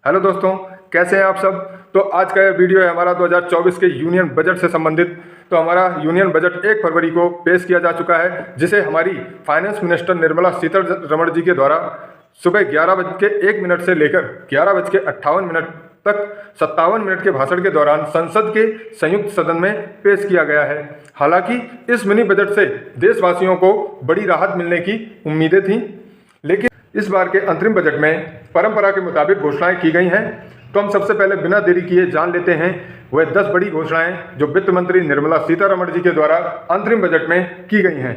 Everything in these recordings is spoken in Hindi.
हेलो दोस्तों, कैसे हैं आप सब। तो आज का यह वीडियो है हमारा 2024 के यूनियन बजट से संबंधित। तो हमारा यूनियन बजट 1 फरवरी को पेश किया जा चुका है, जिसे हमारी फाइनेंस मिनिस्टर निर्मला सीतारमण जी के द्वारा सुबह 11:01 से लेकर 11:58 तक 57 मिनट के भाषण के दौरान संसद के संयुक्त सदन में पेश किया गया है। हालांकि इस मिनी बजट से देशवासियों को बड़ी राहत मिलने की उम्मीदें थीं, लेकिन इस बार के अंतरिम बजट में परंपरा के मुताबिक घोषणाएं की गई हैं। तो हम सबसे पहले बिना देरी किए जान लेते हैं वह 10 बड़ी घोषणाएं जो वित्त मंत्री निर्मला सीतारमण जी के द्वारा अंतरिम बजट में की गई हैं।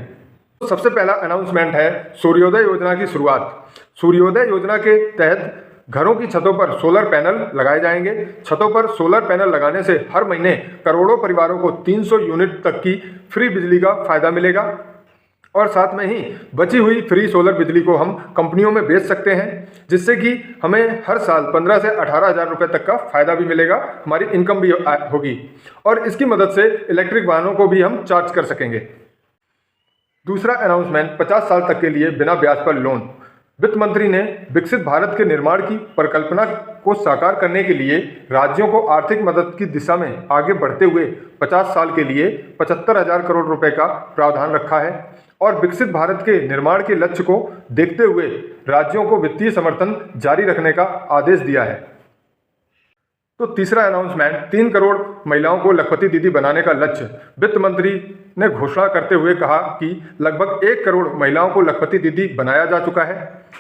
तो सबसे पहला अनाउंसमेंट है सूर्योदय योजना की शुरुआत। सूर्योदय योजना के तहत घरों की छतों पर सोलर पैनल लगाए जाएंगे। छतों पर सोलर पैनल लगाने से हर महीने करोड़ों परिवारों को 300 यूनिट तक की फ्री बिजली का फायदा मिलेगा और साथ में ही बची हुई फ्री सोलर बिजली को हम कंपनियों में बेच सकते हैं, जिससे कि हमें हर साल 15 से 18 हज़ार रुपये तक का फायदा भी मिलेगा, हमारी इनकम भी होगी और इसकी मदद से इलेक्ट्रिक वाहनों को भी हम चार्ज कर सकेंगे। दूसरा अनाउंसमेंट 50 साल तक के लिए बिना ब्याज पर लोन। वित्त मंत्री ने विकसित भारत के निर्माण की परिकल्पना को साकार करने के लिए राज्यों को आर्थिक मदद की दिशा में आगे बढ़ते हुए 50 साल के लिए 75,000 करोड़ रुपए का प्रावधान रखा है और विकसित भारत के निर्माण के लक्ष्य को देखते हुए राज्यों को वित्तीय समर्थन जारी रखने का आदेश दिया है। तो तीसरा अनाउंसमेंट 3 करोड़ महिलाओं को लखपति दीदी बनाने का लक्ष्य। वित्त मंत्री ने घोषणा करते हुए कहा कि लगभग 1 करोड़ महिलाओं को लखपति दीदी बनाया जा चुका है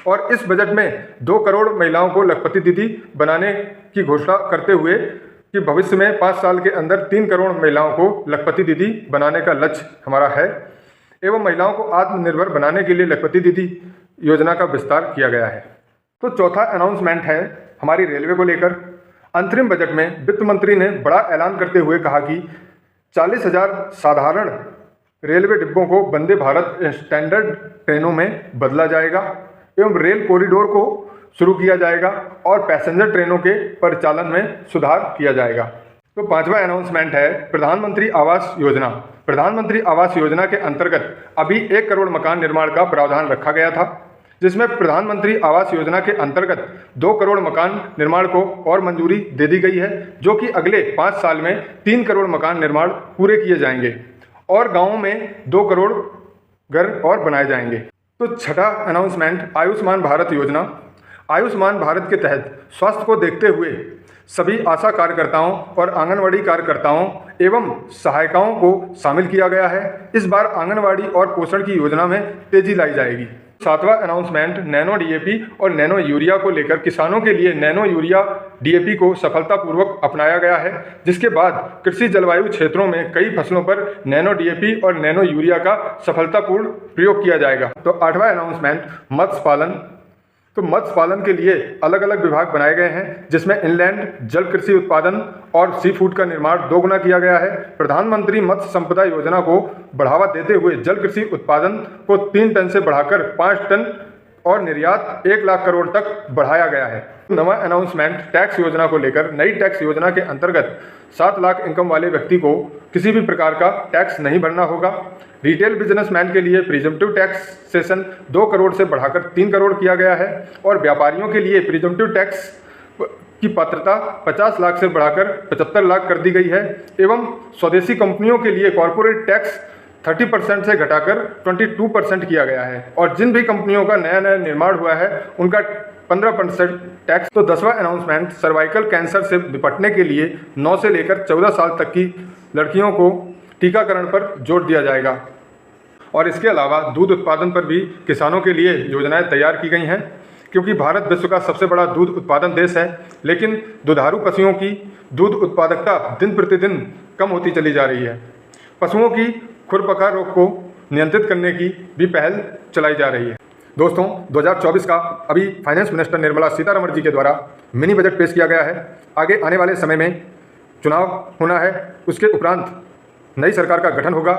और इस बजट में 2 करोड़ महिलाओं को लखपति दीदी बनाने की घोषणा करते हुए कि भविष्य में 5 साल के अंदर 3 करोड़ महिलाओं को लखपति दीदी बनाने का लक्ष्य हमारा है एवं महिलाओं को आत्मनिर्भर बनाने के लिए लखपति दीदी योजना का विस्तार किया गया है। तो चौथा अनाउंसमेंट है हमारी रेलवे को लेकर। अंतरिम बजट में वित्त मंत्री ने बड़ा ऐलान करते हुए कहा कि 40,000 साधारण रेलवे डिब्बों को वंदे भारत स्टैंडर्ड ट्रेनों में बदला जाएगा एवं रेल कॉरिडोर को शुरू किया जाएगा और पैसेंजर ट्रेनों के परिचालन में सुधार किया जाएगा। तो पांचवा अनाउंसमेंट है प्रधानमंत्री आवास योजना। प्रधानमंत्री आवास योजना के अंतर्गत अभी 1 करोड़ मकान निर्माण का प्रावधान रखा गया था, जिसमें प्रधानमंत्री आवास योजना के अंतर्गत 2 करोड़ मकान निर्माण को और मंजूरी दे दी गई है, जो कि अगले 5 साल में 3 करोड़ मकान निर्माण पूरे किए जाएंगे और गाँवों में 2 करोड़ घर और बनाए जाएंगे। तो छठा अनाउंसमेंट आयुष्मान भारत योजना। आयुष्मान भारत के तहत स्वास्थ्य को देखते हुए सभी आशा कार्यकर्ताओं और आंगनवाड़ी कार्यकर्ताओं एवं सहायिकाओं को शामिल किया गया है। इस बार आंगनवाड़ी और पोषण की योजना में तेजी लाई जाएगी। सातवां अनाउंसमेंट नैनो डीएपी और नैनो यूरिया को लेकर किसानों के लिए नैनो यूरिया डीएपी को सफलतापूर्वक अपनाया गया है, जिसके बाद कृषि जलवायु क्षेत्रों में कई फसलों पर नैनो डीएपी और नैनो यूरिया का सफलतापूर्ण प्रयोग किया जाएगा। तो आठवां अनाउंसमेंट मत्स्य पालन। तो मत्स्य पालन के लिए अलग अलग विभाग बनाए गए हैं, जिसमें इनलैंड जल कृषि उत्पादन और सी फूड का निर्माण 2 गुना किया गया है। प्रधानमंत्री मत्स्य संपदा योजना को बढ़ावा देते हुए जल कृषि उत्पादन को 3 टन से बढ़ाकर 5 टन और निर्यात 1 लाख करोड़ तक बढ़ाया गया है। नवा अनाउंसमेंट टैक्स योजना को लेकर। नई टैक्स योजना के अंतर्गत 7 लाख इनकम वाले व्यक्ति को किसी भी प्रकार का टैक्स नहीं भरना होगा। रिटेल बिजनेसमैन के लिए प्रिजम्पटिव टैक्सेशन 2 करोड़ से बढ़ाकर 3 करोड़ किया गया है और व्यापारियों के लिए प्रिजम्पटिव टैक्स की पात्रता 50 लाख से बढ़ाकर 75 लाख कर दी गई है एवं स्वदेशी कंपनियों के लिए कॉरपोरेट टैक्स 30% से घटाकर 22% किया गया है और जिन भी कंपनियों का नया निर्माण हुआ है उनका 15% टैक्स। तो 10वां अनाउंसमेंट सर्वाइकल कैंसर से निपटने के लिए 9 से लेकर 14 साल तक की लड़कियों को टीकाकरण पर जोर दिया जाएगा और इसके अलावा दूध उत्पादन पर भी किसानों के लिए योजनाएं तैयार की गई हैं, क्योंकि भारत विश्व का सबसे बड़ा दूध उत्पादन देश है, लेकिन दुधारू पशुओं की दूध उत्पादकता दिन प्रतिदिन कम होती चली जा रही है। पशुओं की खुरपका रोग को नियंत्रित करने की भी पहल चलाई जा रही है। दोस्तों, 2024 का अभी फाइनेंस मिनिस्टर निर्मला सीतारमण जी के द्वारा मिनी बजट पेश किया गया है। आगे आने वाले समय में चुनाव होना है, उसके उपरांत नई सरकार का गठन होगा,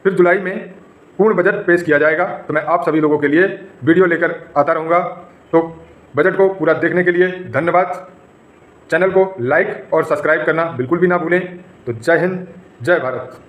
फिर जुलाई में पूर्ण बजट पेश किया जाएगा। तो मैं आप सभी लोगों के लिए वीडियो लेकर आता रहूँगा। तो बजट को पूरा देखने के लिए धन्यवाद। चैनल को लाइक और सब्सक्राइब करना बिल्कुल भी ना भूलें। तो जय हिंद, जय भारत।